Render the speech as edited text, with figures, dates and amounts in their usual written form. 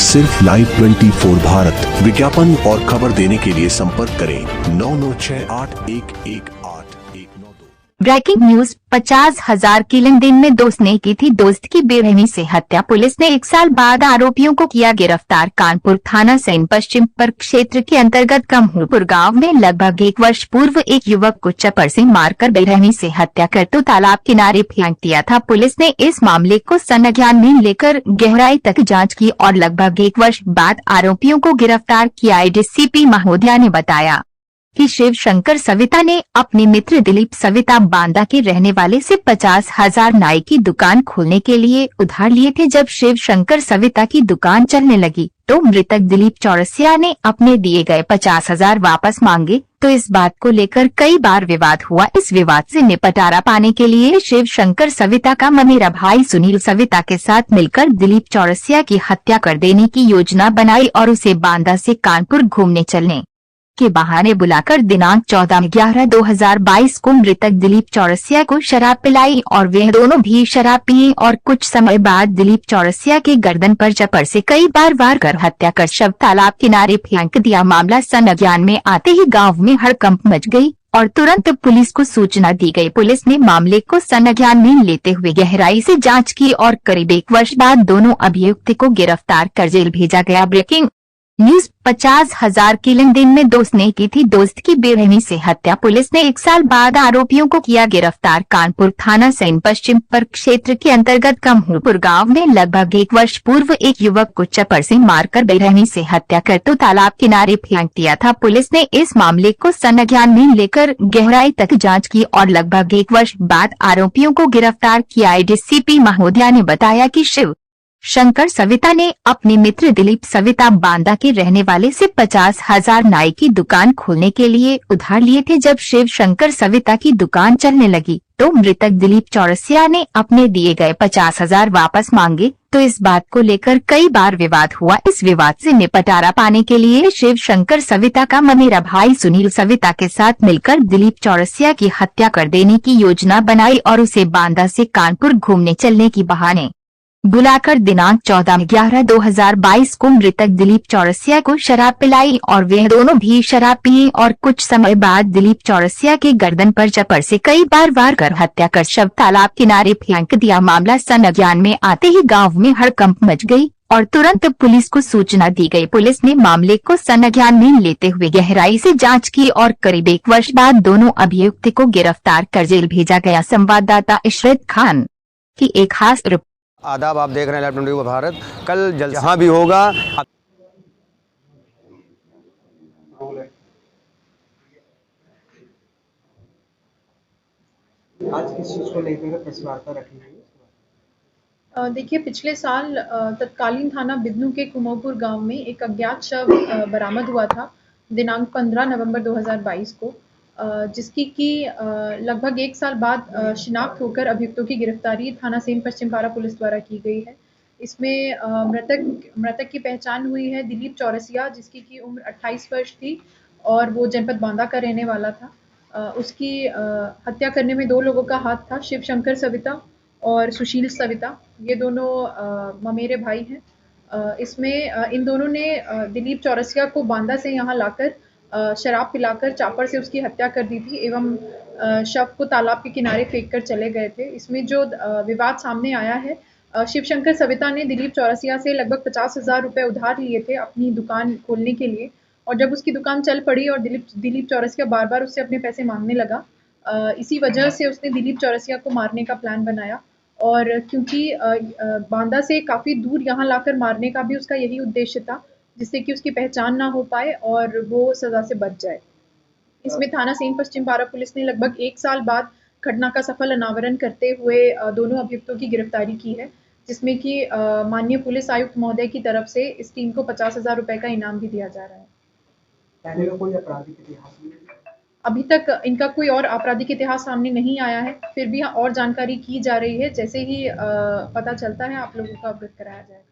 सिर्फ लाइव 24 भारत। विज्ञापन और खबर देने के लिए संपर्क करें 9968118192। Breaking news. 50,000 की लेनदेन में दोस्त ने की थी दोस्त की बेरहमी से हत्या। पुलिस ने 1 साल बाद आरोपियों को किया गिरफ्तार। कानपुर थाना सैन पश्चिम पर क्षेत्र के अंतर्गत कमहुपुर गांव में लगभग 1 वर्ष पूर्व एक युवक को चप्पल से मारकर बेरहमी से हत्या कर तो तालाब किनारे फेंक दिया था। पुलिस ने इस मामले को संज्ञान में लेकर गहराई तक जाँच की और लगभग 1 वर्ष बाद आरोपियों को गिरफ्तार किया। डीसीपी महोदया ने बताया कि शिव शंकर सविता ने अपने मित्र दिलीप सविता बांदा के रहने वाले से 50,000 नाई की दुकान खोलने के लिए उधार लिए थे। जब शिव शंकर सविता की दुकान चलने लगी तो मृतक दिलीप चौरसिया ने अपने दिए गए 50,000 वापस मांगे तो इस बात को लेकर कई बार विवाद हुआ। इस विवाद से निपटारा पाने के लिए शिव शंकर सविता का ममेरा भाई सुनील सविता के साथ मिलकर दिलीप चौरसिया की हत्या कर देने की योजना बनाई और उसे बांदा से कानपुर घूमने चलने के बहाने बुलाकर दिनांक 14/11/2022 को मृतक दिलीप चौरसिया को शराब पिलाई और वे दोनों भी शराब पिए और कुछ समय बाद दिलीप चौरसिया के गर्दन पर चप्पल से कई बार वार कर हत्या कर शव तालाब किनारे फेंक दिया। मामला संज्ञान में आते ही गांव में हड़कंप मच गई और तुरंत पुलिस को सूचना दी गई। पुलिस ने मामले को संज्ञान में लेते हुए गहराई से जाँच की और करीब 1 वर्ष बाद दोनों अभियुक्त को गिरफ्तार कर जेल भेजा गया। Breaking news. 50,000 की लेनदेन में दोस्त ने की थी दोस्त की बेरहमी से हत्या। पुलिस ने 1 साल बाद आरोपियों को किया गिरफ्तार। कानपुर थाना सैन पश्चिम पर क्षेत्र के अंतर्गत कमहुपुर गांव में लगभग 1 वर्ष पूर्व एक युवक को चप्पल से मारकर बेरहमी से हत्या कर तो तालाब किनारे फेंक दिया था। पुलिस ने इस मामले को संज्ञान में लेकर गहराई तक जाँच की और लगभग 1 वर्ष बाद आरोपियों को गिरफ्तार किया। डीसीपी महोदया ने बताया कि शिव शंकर सविता ने अपने मित्र दिलीप सविता बांदा के रहने वाले से 50,000 नाई की दुकान खोलने के लिए उधार लिए थे। जब शिव शंकर सविता की दुकान चलने लगी तो मृतक दिलीप चौरसिया ने अपने दिए गए 50,000 वापस मांगे तो इस बात को लेकर कई बार विवाद हुआ। इस विवाद से निपटारा पाने के लिए शिव शंकर सविता का ममेरा भाई सुनील सविता के साथ मिलकर दिलीप चौरसिया की हत्या कर देने की योजना बनाई और उसे बांदा से कानपुर घूमने चलने की बहाने बुलाकर दिनांक 14/11/2022 को मृतक दिलीप चौरसिया को शराब पिलाई और वे दोनों भी शराब पिए और कुछ समय बाद दिलीप चौरसिया के गर्दन पर चप्पल से कई बार वार कर हत्या कर शव तालाब किनारे फेंक दिया। मामला संज्ञान में आते ही गांव में हड़कंप मच गई और तुरंत पुलिस को सूचना दी गई। पुलिस ने मामले को संज्ञान में लेते हुए गहराई से जाँच की और करीब 1 वर्ष बाद दोनों अभियुक्त को गिरफ्तार कर जेल भेजा गया। संवाददाता इशरत खान की एक खास रिपोर्ट। आदाब, आप देख रहे हैं लाइव 24 भारत। कल जहाँ भी होगा आज किस चीज को लेकर प्रेस वार्ता रखी हुई? देखिए, पिछले साल तत्कालीन थाना बिदनू के कुमोपुर गांव में एक अज्ञात शव बरामद हुआ था दिनांक 15 नवंबर 2022 को, जिसकी की लगभग 1 साल बाद शिनाख्त होकर अभियुक्तों की गिरफ्तारी थाना सैन पश्चिम पारा पुलिस द्वारा की गई है। इसमें मृतक की पहचान हुई है दिलीप चौरसिया, जिसकी की उम्र 28 वर्ष थी और वो जनपद बांदा का रहने वाला था। उसकी हत्या करने में 2 लोगों का हाथ था, शिव शंकर सविता और सुशील सविता। ये दोनों ममेरे भाई हैं। इसमें इन दोनों ने दिलीप चौरसिया को बांदा से यहाँ लाकर शराब पिलाकर चापर से उसकी हत्या कर दी थी एवं शव को तालाब के किनारे फेंक कर चले गए थे। इसमें जो विवाद सामने आया है, शिव शंकर सविता ने दिलीप चौरसिया से लगभग 50,000 रुपये उधार लिए थे अपनी दुकान खोलने के लिए और जब उसकी दुकान चल पड़ी और दिलीप चौरसिया बार बार उससे अपने पैसे मांगने लगा, इसी वजह से उसने दिलीप चौरसिया को मारने का प्लान बनाया और क्योंकि बांदा से काफ़ी दूर यहाँ लाकर मारने का भी उसका यही उद्देश्य था, जिससे कि उसकी पहचान ना हो पाए और वो सज़ा से बच जाए। इसमें थाना सैन पश्चिम पारा पुलिस ने लगभग 1 साल बाद घटना का सफल अनावरण करते हुए दोनों अभियुक्तों की गिरफ्तारी की है, जिसमें कि माननीय पुलिस आयुक्त महोदय की तरफ से इस टीम को 50,000 रुपये का इनाम भी दिया जा रहा है। पहले का कोई आपराधिक इतिहास नहीं? अभी तक इनका कोई और आपराधिक इतिहास सामने नहीं आया है, फिर भी और जानकारी की जा रही है। जैसे ही पता चलता है आप लोगों को अवगत कराया जाएगा।